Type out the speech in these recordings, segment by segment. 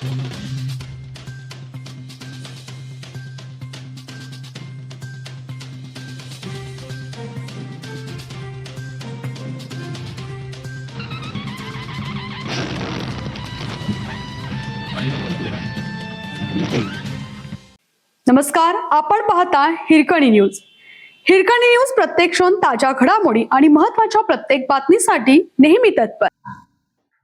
नमस्कार, आपण पाहता हिरकणी न्यूज. हिरकणी न्यूज प्रत्येक क्षण ताज्या घडामोडी आणि महत्त्वाच्या प्रत्येक बातमीसाठी नेहमी तत्पर.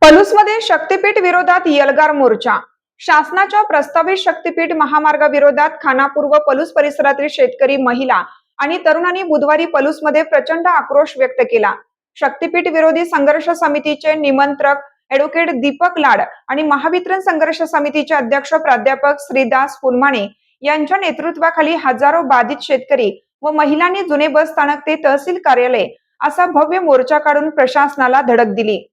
पलूसमध्ये शक्तीपीठ विरोधात एल्गार मोर्चा. शासनाच्या प्रस्तावित शक्तीपीठ महामार्गाविरोधात खानापूर व पलूस परिसरातील शेतकरी, महिला आणि तरुणांनी बुधवारी पलूसमध्ये प्रचंड आक्रोश व्यक्त केला. शक्तीपीठ विरोधी संघर्ष समितीचे निमंत्रक ॲडव्होकेट दीपक लाड आणि महावितरण संघर्ष समितीचे अध्यक्ष प्राध्यापक श्रीदास फुलमाणे यांच्या नेतृत्वाखाली हजारो बाधित शेतकरी व महिलांनी जुने बस स्थानक ते तहसील कार्यालय असा भव्य मोर्चा काढून प्रशासनाला धडक दिली.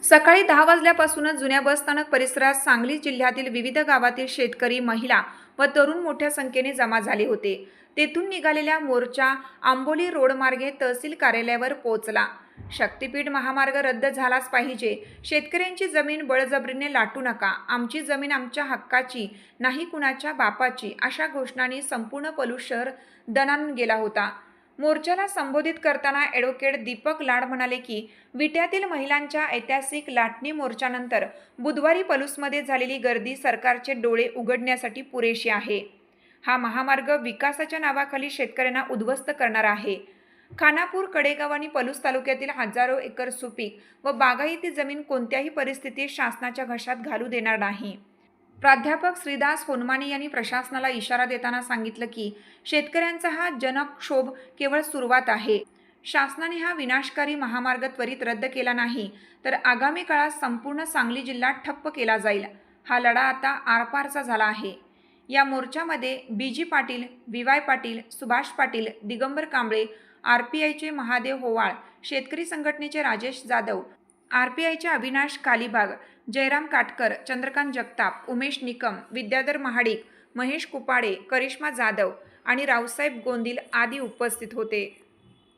सकाळी 10 वाजल्यापासूनच जुन्या बसस्थानक परिसरात सांगली जिल्ह्यातील विविध गावातील शेतकरी, महिला व तरुण मोठ्या संख्येने जमा झाले होते. तेथून निघालेला मोर्चा आंबोली रोड मार्गे तहसील कार्यालयावर पोहोचला. शक्तीपीठ महामार्ग रद्द झालाच पाहिजे, शेतकऱ्यांची जमीन बळजबरीने लाटू नका, आमची जमीन आमच्या हक्काची नाही कुणाच्या बापाची, अशा घोषणांनी संपूर्ण पलूस शहर दणाणून गेला होता. मोर्चाला संबोधित करताना ॲडव्होकेट दीपक लाड म्हणाले की विट्यातील महिलांच्या ऐतिहासिक लाटणी मोर्चानंतर बुधवारी पलूसमध्ये झालेली गर्दी सरकारचे डोळे उघडण्यासाठी पुरेशी आहे. हा महामार्ग विकासाच्या नावाखाली शेतकऱ्यांना उद्ध्वस्त करणारा आहे. खानापूर, कडेगाव आणि पलूस तालुक्यातील हजारो एकर सुपीक व बागायती जमीन कोणत्याही परिस्थितीत शासनाच्या घशात घालू देणार नाही. प्राध्यापक श्रीदास फुलमाणे यांनी प्रशासनाला इशारा देताना सांगितलं की शेतकऱ्यांचा हा जनक्षोभ केवळ सुरुवात आहे. शासनाने हा विनाशकारी महामार्ग त्वरित रद्द केला नाही तर आगामी काळात संपूर्ण सांगली जिल्हा ठप्प केला जाईल. हा लढा आता आरपारचा झाला आहे. या मोर्चामध्ये बीजी पाटील, व्ही.वाय. पाटील, सुभाष पाटील, दिगंबर कांबळे, आरपीआयचे महादेव होवाळ, शेतकरी संघटनेचे राजेश जाधव, आरपीआयचे अविनाश कालीबाग, जयराम काटकर, चंद्रकांत जगताप, उमेश निकम, विद्याधर महाडिक, महेश कुपाडे, करिश्मा जाधव आणि रावसाहेब गोंदिल आदी उपस्थित होते.